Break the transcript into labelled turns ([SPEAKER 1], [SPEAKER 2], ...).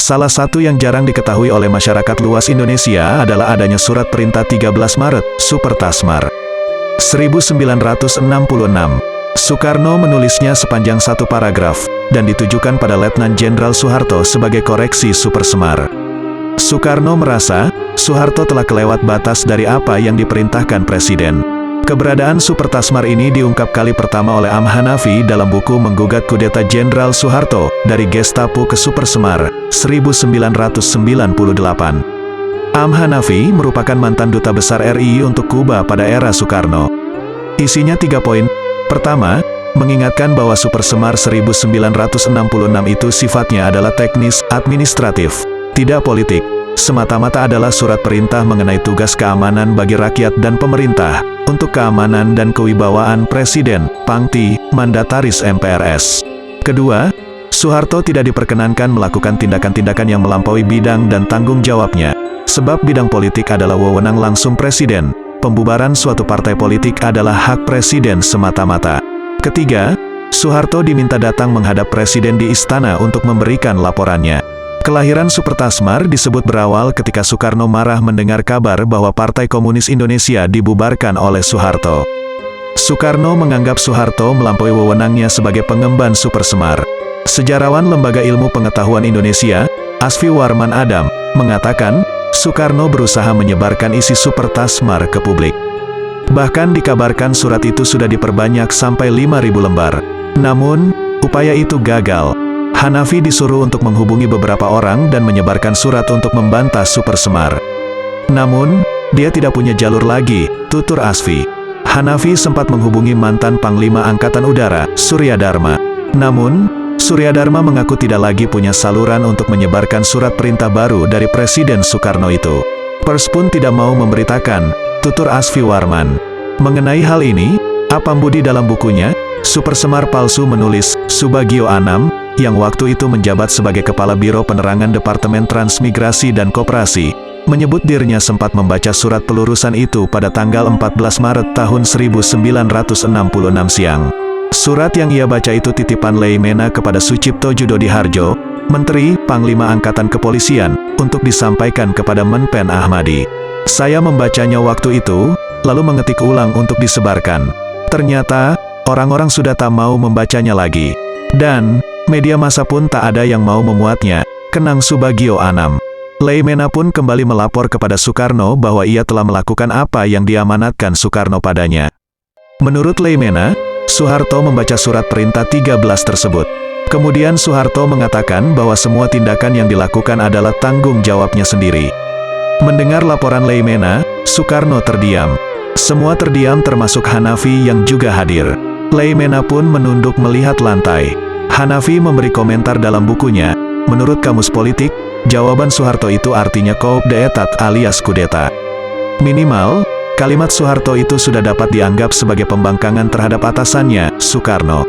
[SPEAKER 1] Salah satu yang jarang diketahui oleh masyarakat luas Indonesia adalah adanya surat perintah 13 Maret, Supertasmar 1966. Soekarno menulisnya sepanjang satu paragraf, dan ditujukan pada Letnan Jenderal Soeharto sebagai koreksi Supersemar. Soekarno merasa, Soeharto telah kelewat batas dari apa yang diperintahkan Presiden. Keberadaan Supertasmar ini diungkap kali pertama oleh Am Hanafi dalam buku Menggugat Kudeta Jenderal Soeharto, dari Gestapo ke Supersemar, 1998. Am Hanafi merupakan mantan Duta Besar RI untuk Kuba pada era Soekarno. Isinya 3 poin. Pertama, mengingatkan bahwa Supersemar 1966 itu sifatnya adalah teknis, administratif, tidak politik, semata-mata adalah surat perintah mengenai tugas keamanan bagi rakyat dan pemerintah, untuk keamanan dan kewibawaan Presiden, Pangti, Mandataris MPRS. Kedua, Soeharto tidak diperkenankan melakukan tindakan-tindakan yang melampaui bidang dan tanggung jawabnya, sebab bidang politik adalah wewenang langsung Presiden. Pembubaran suatu partai politik adalah hak Presiden semata-mata. Ketiga, Soeharto diminta datang menghadap Presiden di istana untuk memberikan laporannya. Kelahiran Supertasmar disebut berawal ketika Soekarno marah mendengar kabar bahwa Partai Komunis Indonesia dibubarkan oleh Soeharto. Soekarno menganggap Soeharto melampaui wewenangnya sebagai pengemban Supersemar. Sejarawan Lembaga Ilmu Pengetahuan Indonesia, Asfi Warman Adam, mengatakan, Soekarno berusaha menyebarkan isi Supertasmar ke publik. Bahkan dikabarkan surat itu sudah diperbanyak sampai 5.000 lembar. Namun, upaya itu gagal. Hanafi disuruh untuk menghubungi beberapa orang dan menyebarkan surat untuk membantah Supersemar. Namun, dia tidak punya jalur lagi, tutur Asfi. Hanafi sempat menghubungi mantan Panglima Angkatan Udara, Surya Dharma. Namun, Surya Dharma mengaku tidak lagi punya saluran untuk menyebarkan surat perintah baru dari Presiden Soekarno itu. Pers pun tidak mau memberitakan, tutur Asfi Warman. Mengenai hal ini, Apam Budi dalam bukunya, Supersemar Palsu menulis, Subagio Anam, yang waktu itu menjabat sebagai Kepala Biro Penerangan Departemen Transmigrasi dan Koperasi, menyebut dirinya sempat membaca surat pelurusan itu pada tanggal 14 Maret tahun 1966 siang. Surat yang ia baca itu titipan Leimena kepada Sucipto Judodiharjo, Menteri Panglima Angkatan Kepolisian, untuk disampaikan kepada Menpen Ahmadi. Saya membacanya waktu itu, lalu mengetik ulang untuk disebarkan. Ternyata, orang-orang sudah tak mau membacanya lagi. Dan, media massa pun tak ada yang mau memuatnya, kenang Subagio Anam. Leimena pun kembali melapor kepada Soekarno bahwa ia telah melakukan apa yang diamanatkan Soekarno padanya. Menurut Leimena, Soeharto membaca surat perintah 13 tersebut. Kemudian Soeharto mengatakan bahwa semua tindakan yang dilakukan adalah tanggung jawabnya sendiri. Mendengar laporan Leimena, Soekarno terdiam. Semua terdiam termasuk Hanafi yang juga hadir. Leimena pun menunduk melihat lantai. Hanafi memberi komentar dalam bukunya, menurut Kamus Politik, jawaban Soeharto itu artinya coup d'etat alias kudeta. Minimal, kalimat Soeharto itu sudah dapat dianggap sebagai pembangkangan terhadap atasannya, Soekarno.